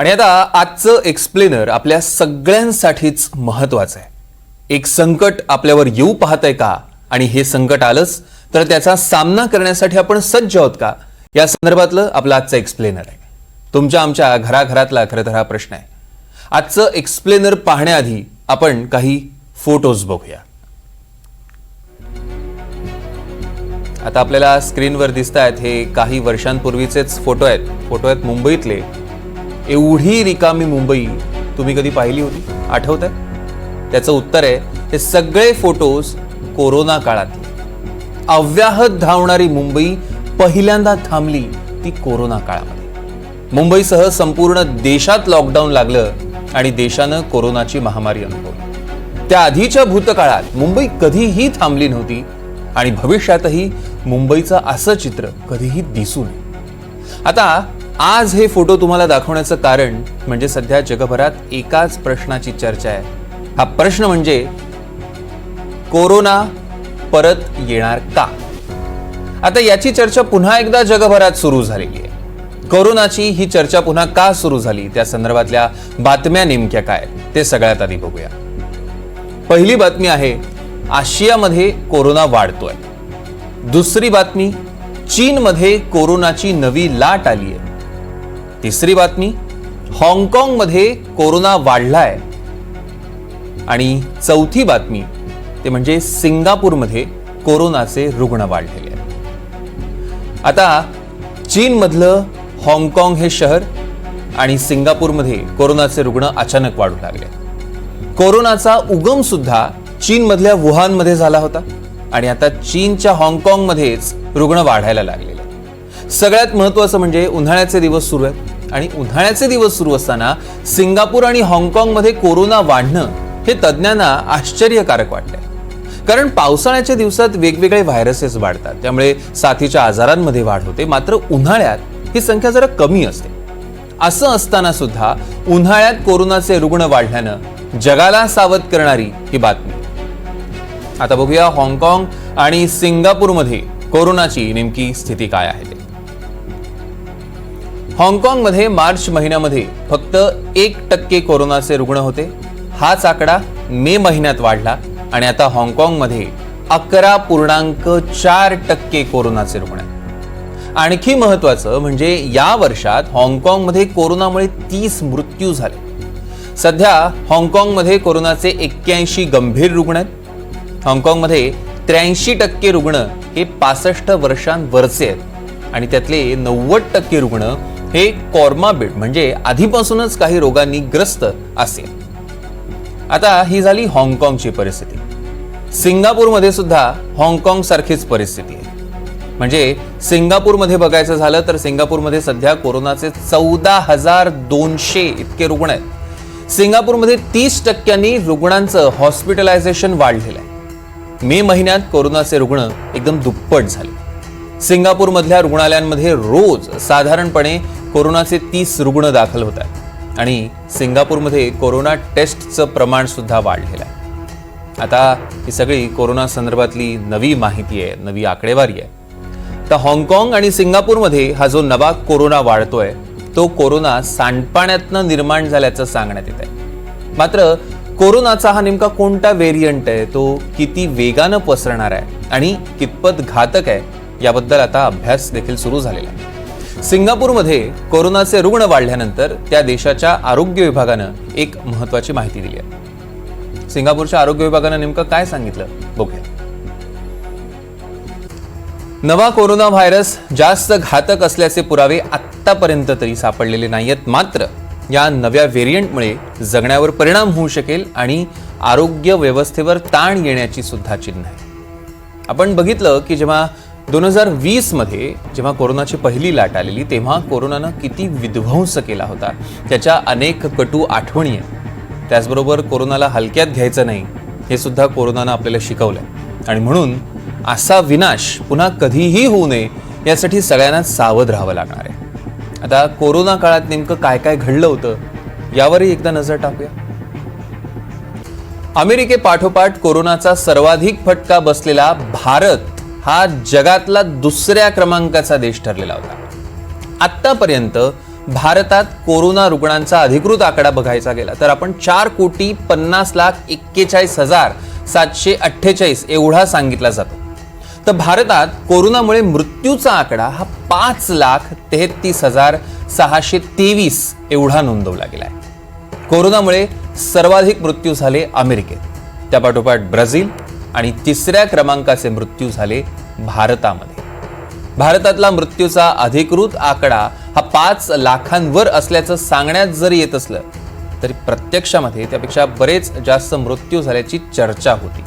आणि आता आजचं एक्सप्लेनर आपल्या सगळ्यांसाठीच महत्वाचं आहे. एक संकट आपल्यावर येऊ पाहतंय का, आणि हे संकट आलंच तर त्याचा सामना करण्यासाठी आपण सज्ज आहोत का, या संदर्भातलं आपलं आजचं एक्सप्लेनर आहे. तुमच्या आमच्या घराघरातला खरं तर हा प्रश्न आहे. आजचं एक्सप्लेनर पाहण्याआधी आपण काही फोटोज बघूया. आता आपल्याला स्क्रीनवर दिसत आहेत हे काही वर्षांपूर्वीचेच फोटो आहेत मुंबईतले. एवढी रिकामी मुंबई तुम्ही कधी पाहिली होती, आठवत आहे? त्याचं उत्तर आहे, हे सगळे फोटोज कोरोना काळातले. अव्याहत धावणारी मुंबई पहिल्यांदा थांबली ती कोरोना काळामध्ये. मुंबईसह संपूर्ण देशात लॉकडाऊन लागलं आणि देशानं कोरोनाची महामारी अनुभवली. त्या आधीच्या भूतकाळात मुंबई कधीही थांबली नव्हती आणि भविष्यातही मुंबईचं असं चित्र कधीही दिसू नये. आता आज हे फोटो तुम्हाला दाखवण्याचं कारण म्हणजे सध्या जगभरात एकाच प्रश्नाची चर्चा आहे. हा प्रश्न म्हणजे कोरोना परत येणार का? आता याची चर्चा पुन्हा एकदा जगभरात सुरू झालेली आहे. कोरोनाची ही चर्चा पुन्हा का सुरू झाली, त्या संदर्भातल्या बातम्या नेमक्या काय ते सगळ्यात आधी बघूया. पहिली बातमी आहे, आशियामध्ये कोरोना वाढतोय. दुसरी बातमी, चीनमध्ये कोरोनाची नवी लाट आली आहे. तिसरी बातमी, हाँगकाँगमध्ये कोरोना वाढलाय. आणि चौथी बातमी ते म्हणजे सिंगापूरमध्ये कोरोनाचे रुग्ण वाढलेले आहेत. आता चीनमधलं हाँगकाँग हे शहर आणि सिंगापूरमध्ये कोरोनाचे रुग्ण अचानक वाढू लागले. कोरोनाचा उगम सुद्धा चीनमधल्या वुहानमध्ये झाला होता आणि आता चीनच्या हाँगकाँगमध्येच रुग्ण वाढायला लागलेले. सगळ्यात महत्त्वाचं म्हणजे उन्हाळ्याचे दिवस सुरू आहेत आणि उन्हाळ्याचे दिवस सुरू असताना सिंगापूर आणि हाँगकाँगमध्ये कोरोना वाढणं हे तज्ज्ञांना आश्चर्यकारक वाटलंय. कारण पावसाळ्याच्या दिवसात वेगवेगळे व्हायरसेस वाढतात, त्यामुळे साथीच्या आजारांमध्ये वाढ होते. मात्र उन्हाळ्यात ही संख्या जरा कमी असते. असं असताना सुद्धा उन्हाळ्यात कोरोनाचे रुग्ण वाढल्यानं जगाला सावध करणारी ही बातमी. आता बघूया हाँगकाँग आणि सिंगापूरमध्ये कोरोनाची नेमकी स्थिती काय आहे ते. हाँगकाँगमध्ये मार्च महिन्यामध्ये फक्त 1% कोरोनाचे रुग्ण होते. हाच आकडा मे महिन्यात वाढला आणि आता हाँगकाँगमध्ये 11.4% कोरोनाचे रुग्ण आहेत. आणखी महत्वाचं म्हणजे या वर्षात हाँगकाँगमध्ये कोरोनामुळे 30 मृत्यू झाले. सध्या हाँगकाँगमध्ये कोरोनाचे 81 गंभीर रुग्ण आहेत. हाँगकाँगमध्ये 83% रुग्ण हे 65 वर्षांवरचे आहेत आणि त्यातले 90% रुग्ण हे कॉर्माबिड म्हणजे आधीपासूनच काही रोगांनी ग्रस्त असे. आता ही झाली हाँगकाँगची परिस्थिती. सिंगापूरमध्ये सुद्धा हाँगकाँग सारखीच परिस्थिती आहे. म्हणजे सिंगापूरमध्ये बघायचं झालं तर सिंगापूरमध्ये सध्या कोरोनाचे 14,200 इतके रुग्ण आहेत. सिंगापूरमध्ये 30% रुग्णांचं हॉस्पिटलायझेशन वाढलेलं आहे. मे महिन्यात कोरोनाचे रुग्ण एकदम दुप्पट झाले. सिंगापूरमधल्या रुग्णालयांमध्ये रोज साधारणपणे कोरोनाचे 30 रुग्ण दाखल होत आहेत आणि सिंगापूरमध्ये कोरोना टेस्टचं प्रमाण सुद्धा वाढलेलं आहे. आता ही सगळी कोरोना संदर्भातली नवी माहिती आहे, नवी आकडेवारी आहे. तर हाँगकाँग आणि सिंगापूरमध्ये हा जो नवा कोरोना वाढतोय तो कोरोना सांडपाण्यातनं निर्माण झाल्याचं सांगण्यात येत आहे. मात्र कोरोनाचा हा नेमका कोणता व्हेरियंट आहे, तो किती वेगानं पसरणार आहे आणि कितपत घातक आहे, याबद्दल आता अभ्यास देखील सुरू झालेला आहे. सिंगापूरमध्ये कोरोनाचे रुग्ण वाढल्यानंतर त्या देशाच्या आरोग्य विभागानं एक महत्वाची माहिती दिली आहे. सिंगापूरच्या आरोग्य विभागानं नेमकं काय सांगितलं बघूया. नवा कोरोना व्हायरस जास्त घातक असल्याचे पुरावे आत्तापर्यंत तरी सापडलेले नाहीयेत. मात्र या नव्या व्हेरियंटमुळे जगण्यावर परिणाम होऊ शकेल आणि आरोग्य व्यवस्थेवर ताण येण्याची सुद्धा चिन्ह आहे. आपण बघितलं की जेव्हा 2020 मध्ये जेव्हा कोरोनाची पहिली लाट आलेली तेव्हा कोरोनानं किती विध्वंस केला होता, त्याच्या अनेक कटू आठवणी आहेत. त्याचबरोबर कोरोनाला हलक्यात घ्यायचं नाही हे सुद्धा कोरोनानं आपल्याला शिकवलंय. आणि म्हणून असा विनाश पुन्हा कधीही होऊ नये यासाठी सगळ्यांना सावध राहावं लागणार आहे. आता कोरोना काळात नेमकं काय काय घडलं होतं यावरही एकदा नजर टाकूया. अमेरिकेपाठोपाठ कोरोनाचा सर्वाधिक फटका बसलेला भारत हा जगातला दुसऱ्या क्रमांकाचा देश ठरलेला होता. आत्तापर्यंत भारतात कोरोना रुग्णांचा अधिकृत आकडा बघायचा गेला तर आपण 4,50,41,748 एवढा सांगितला जातो. तर भारतात कोरोनामुळे मृत्यूचा आकडा हा 5,33,623 एवढा नोंदवला गेलाय. कोरोनामुळे सर्वाधिक मृत्यू झाले अमेरिकेत, त्यापाठोपाठ ब्राझील आणि तिसऱ्या क्रमांकाचे मृत्यू झाले भारतामध्ये. भारतातला मृत्यूचा अधिकृत आकडा हा 5 लाखांवर असल्याचं सांगण्यात जरी येत असलं तरी प्रत्यक्षामध्ये त्यापेक्षा बरेच जास्त मृत्यू झाल्याची चर्चा होती.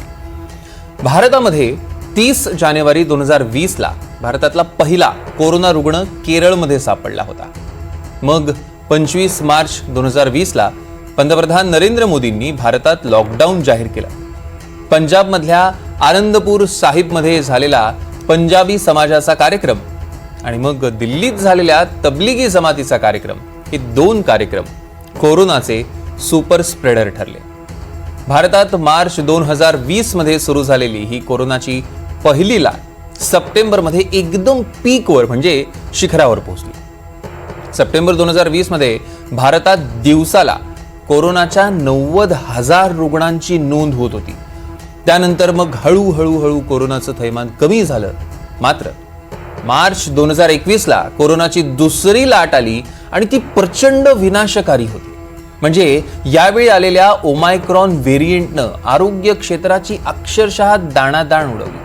भारतामध्ये 30 जानेवारी 2020ला भारतातला पहिला कोरोना रुग्ण केरळमध्ये सापडला होता. मग 25 मार्च 2020ला पंतप्रधान नरेंद्र मोदींनी भारतात लॉकडाऊन जाहीर केलं. पंजाबमधल्या आनंदपूर साहिबमध्ये झालेला पंजाबी समाजाचा कार्यक्रम आणि मग दिल्लीत झालेल्या तबलिगी जमातीचा कार्यक्रम हे 2 कार्यक्रम कोरोनाचे सुपर स्प्रेडर ठरले. भारतात मार्च 2020 मध्ये सुरू झालेली ही कोरोनाची पहिली लाट सप्टेंबरमध्ये एकदम पीकवर म्हणजे शिखरावर पोहोचली. सप्टेंबर 2020 मध्ये भारतात दिवसाला कोरोनाच्या 90,000 रुग्णांची नोंद होत होती. त्यानंतर मग हळूहळू कोरोनाचं थैमान कमी झालं. मात्र मार्च 2021ला कोरोनाची दुसरी लाट आली आणि ती प्रचंड विनाशकारी होती. म्हणजे यावेळी आलेल्या ओमायक्रॉन व्हेरियंटनं आरोग्य क्षेत्राची अक्षरशः दाणादाण उडवली.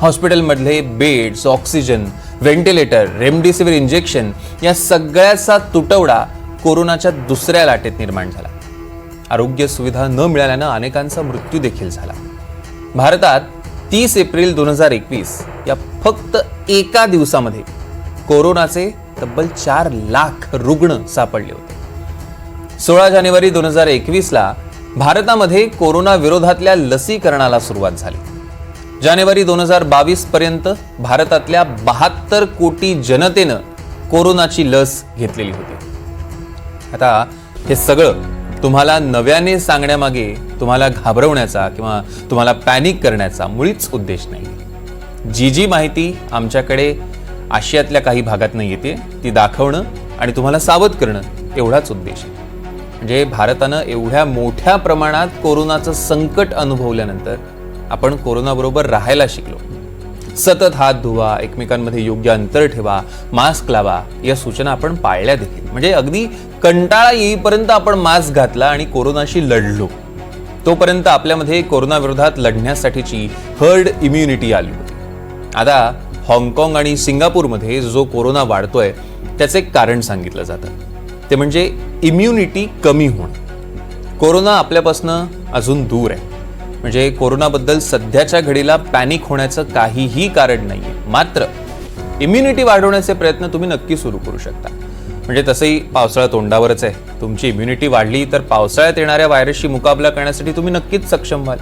हॉस्पिटलमधले beds, oxygen, ventilator, remdesivir injection या सगळ्याचा तुटवडा कोरोनाच्या दुसऱ्या लाटेत निर्माण झाला. आरोग्य सुविधा न मिळाल्यानं अनेकांचा मृत्यू देखील झाला. भारतात 30 एप्रिल 2021 या फक्त एका दिवसामध्ये कोरोनाचे तब्बल 4 लाख रुग्ण सापडले होते. 16 जानेवारी 2021ला भारतामध्ये कोरोना विरोधातल्या लसीकरणाला सुरुवात झाली. जानेवारी 2022 पर्यंत भारतातल्या 72 कोटी जनतेनं कोरोनाची लस घेतलेली होती. आता हे सगळं तुम्हाला नव्याने सांगण्यामागे तुम्हाला घाबरवण्याचा किंवा तुम्हाला पॅनिक करण्याचा मुळीच उद्देश नाही. जी माहिती आमच्याकडे आशियातल्या काही भागातनं येते ती दाखवणं आणि तुम्हाला सावध करणं एवढाच उद्देश आहे. म्हणजे भारतानं एवढ्या मोठ्या प्रमाणात कोरोनाचं संकट अनुभवल्यानंतर आपण कोरोनाबरोबर राहायला शिकलो. सतत हात धुवा, एकमेकांमध्ये योग्य अंतर ठेवा, मास्क लावा या सूचना आपण पाळल्या देखील. म्हणजे अगदी कंटाळा येईपर्यंत आपण मास्क घातला आणि कोरोनाशी लढलो. तोपर्यंत आपल्यामध्ये कोरोना विरोधात लढण्यासाठीची हर्ड इम्युनिटी आली होती. आता हाँगकाँग आणि सिंगापूरमध्ये जो कोरोना वाढतोय त्याचे एक कारण सांगितलं जातं, ते म्हणजे इम्युनिटी कमी होणं. कोरोना आपल्यापासून अजून दूर आहे. म्हणजे कोरोनाबद्दल सध्याच्या घडीला पॅनिक होण्याचं काहीही कारण नाहीये. मात्र इम्युनिटी वाढवण्याचे प्रयत्न तुम्ही नक्की सुरू करू शकता. म्हणजे तसंही पावसाळा तोंडावरच आहे. तुमची इम्युनिटी वाढली तर पावसाळ्यात येणाऱ्या व्हायरसशी मुकाबला करण्यासाठी तुम्ही नक्कीच सक्षम व्हाल.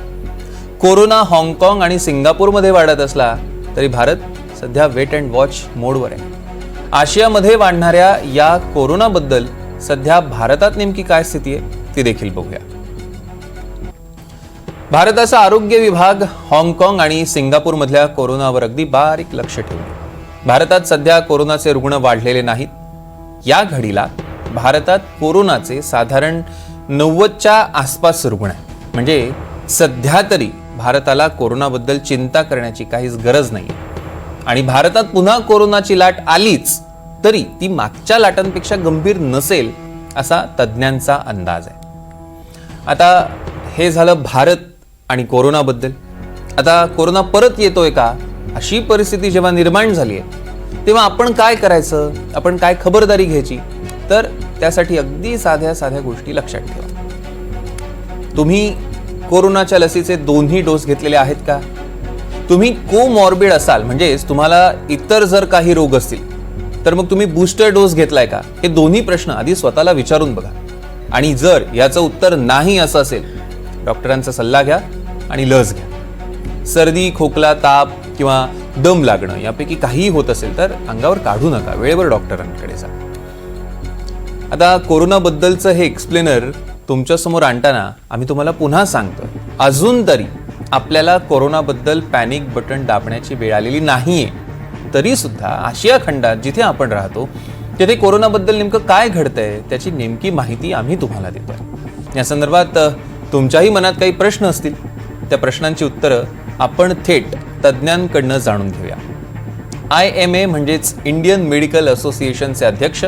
कोरोना हाँगकाँग आणि सिंगापूरमध्ये वाढत असला तरी भारत सध्या वेट अँड वॉच मोडवर आहे. आशियामध्ये वाढणाऱ्या या कोरोनाबद्दल सध्या भारतात नेमकी काय स्थिती आहे ती देखील बघूया. भारताचा आरोग्य विभाग हाँगकाँग आणि सिंगापूरमधल्या कोरोनावर अगदी बारीक लक्ष ठेवले. भारतात सध्या कोरोनाचे रुग्ण वाढलेले नाहीत. या घडीला भारतात कोरोनाचे साधारण 90च्या आसपास रुग्ण आहेत. म्हणजे सध्या तरी भारताला कोरोनाबद्दल चिंता करण्याची काहीच गरज नाही. आणि भारतात पुन्हा कोरोनाची लाट आलीच तरी ती मागच्या लाटांपेक्षा गंभीर नसेल असा तज्ज्ञांचा अंदाज आहे. आता हे झालं भारत आणि कोरोनाबद्दल. आता कोरोना परत येतोय का अशी परिस्थिती जेव्हा निर्माण झाली आहे तेव्हा आपण काय करायचं, आपण काय खबरदारी घ्यायची, तर त्यासाठी अगदी साध्या गोष्टी लक्षात ठेवा. तुम्ही कोरोनाच्या लसीचे 2ही डोस घेतलेले आहेत का? तुम्ही कोमॉर्बिड असाल म्हणजेच तुम्हाला इतर जर काही रोग असतील तर मग तुम्ही बूस्टर डोस घेतलाय का? हे दोन्ही प्रश्न आधी स्वतःला विचारून बघा. आणि जर याचं उत्तर नाही असं असेल डॉक्टरांचा सल्ला घ्या आणि लस घ्या. सर्दी, खोकला, ताप किंवा दम लागणं यापैकी काहीही होत असेल तर अंगावर काढू नका, वेळेवर डॉक्टरांकडे जा. आता कोरोनाबद्दलचं हे एक्सप्लेनर तुमच्या समोर आणताना आम्ही तुम्हाला पुन्हा सांगतोय, अजून तरी आपल्याला कोरोनाबद्दल पॅनिक बटन दाबण्याची वेळ आलेली नाहीये. तरी सुद्धा आशिया खंडात जिथे आपण राहतो तिथे कोरोनाबद्दल नेमकं काय घडतंय त्याची नेमकी माहिती आम्ही तुम्हाला देतोय। या संदर्भात तुमच्याही मनात काही प्रश्न असतील, त्या प्रश्नांची उत्तरं आपण थेट तज्ज्ञांकडनं जाणून घेऊया। IMA म्हणजेच इंडियन मेडिकल असोसिएशनचे अध्यक्ष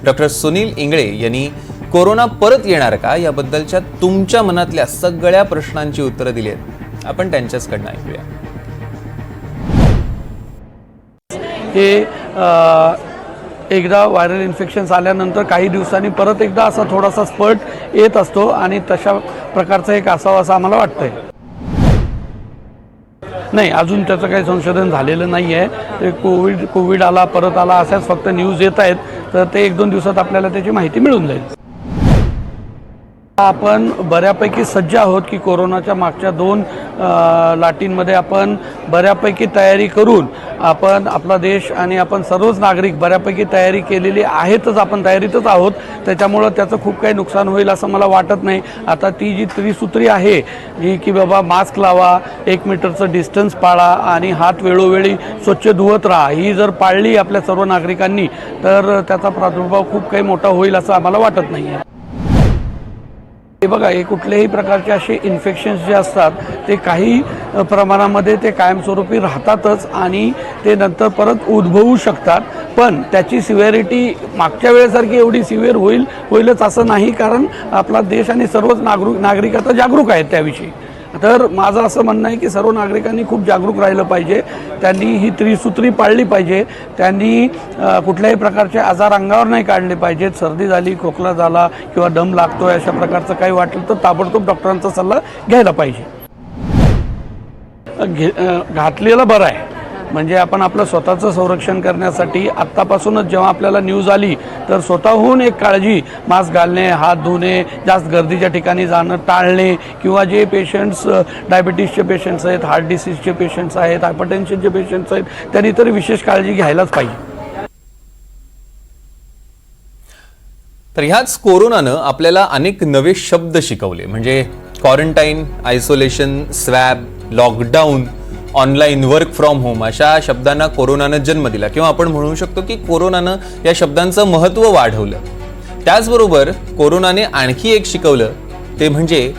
डॉक्टर सुनील इंगळे यांनी कोरोना परत येणार का याबद्दलच्या तुमच्या मनातल्या सगळ्या प्रश्नांची उत्तरं दिली आहेत। आपण त्यांच्याचकडनं ऐकूया। हे एकदा व्हायरल इन्फेक्शन्स आल्यानंतर काही दिवसांनी परत एकदा असा थोडासा स्पर्ट येत असतो आणि तशा प्रकारचं एक असावं असं आम्हाला वाटतंय। नाही, अजून त्याचं काही संशोधन झालेलं नाही आहे। ते कोविड आला परत आला अशाच फक्त न्यूज येत आहेत, तर ते 1-2 दिवसात आपल्याला त्याची माहिती मिळून जाईल। आपण बऱ्यापैकी सज्ज आहोत की कोरोनाच्या मागच्या 2 लाटींमध्ये आपण बऱ्यापैकी तयारी करून आपण आपला देश आणि आपण सर्वच नागरिक बऱ्यापैकी तयारी केलेली आहेतच, आपण तयारीतच आहोत। त्याच्यामुळं त्याचं खूप काही नुकसान होईल असं मला वाटत नाही। आता ती जी त्रिसूत्री आहे जी की बाबा मास्क लावा, 1 मीटरचं डिस्टन्स पाळा आणि हात वेळोवेळी स्वच्छ धुवत राहा, ही जर पाळली आपल्या सर्व नागरिकांनी तर त्याचा प्रादुर्भाव खूप काही मोठा होईल असं आम्हाला वाटत नाही आहे। हे बघा, हे कुठल्याही प्रकारचे असे इन्फेक्शन्स जे असतात ते काही प्रमाणामध्ये ते कायमस्वरूपी राहतातच आणि ते नंतर परत उद्भवू शकतात, पण त्याची सिव्हिरिटी मागच्या वेळेसारखी एवढी सिव्हिअर होईलच असं नाही, कारण आपला देश आणि सर्वच नागरिक आता जागरूक आहेत त्याविषयी। तर माझं असं म्हणणं आहे की सर्व नागरिकांनी खूप जागरूक राहिलं पाहिजे, त्यांनी ही त्रिसूत्री पाळली पाहिजे, त्यांनी कुठल्याही प्रकारचे आजार अंगावर नाही काढले पाहिजेत। सर्दी झाली, खोकला झाला किंवा दम लागतोय अशा प्रकारचं काही वाटलं तर ताबडतोब डॉक्टरांचा सल्ला घ्यायला पाहिजे। घातलेलं बरं आहे, म्हणजे आपण आपलं स्वतःचं संरक्षण करण्यासाठी आत्तापासूनच जेव्हा आपल्याला न्यूज आली तर स्वतःहून एक काळजी, मास्क घालणे, हात धुणे, जास्त गर्दीच्या ठिकाणी जाणं टाळणे, किंवा जे पेशंट्स डायबिटीसचे पेशंट्स आहेत, हार्ट डिसीजचे पेशंट्स आहेत, हायपरटेन्शनचे पेशंट्स आहेत, त्यांनी तर विशेष काळजी घ्यायलाच पाहिजे। तर ह्याच कोरोनानं आपल्याला अनेक नवे शब्द शिकवले, म्हणजे quarantine, isolation, swab, lockdown, online work from home अशा शब्दांना कोरोनानं जन्म दिला, किंवा आपण म्हणू शकतो की कोरोनानं या शब्दांचं महत्त्व वाढवलं। त्याचबरोबर कोरोनाने आणखी एक शिकवलं, ते म्हणजे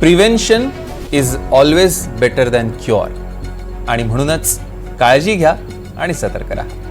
prevention is always better than cure, आणि म्हणूनच काळजी घ्या आणि सतर्क राहा।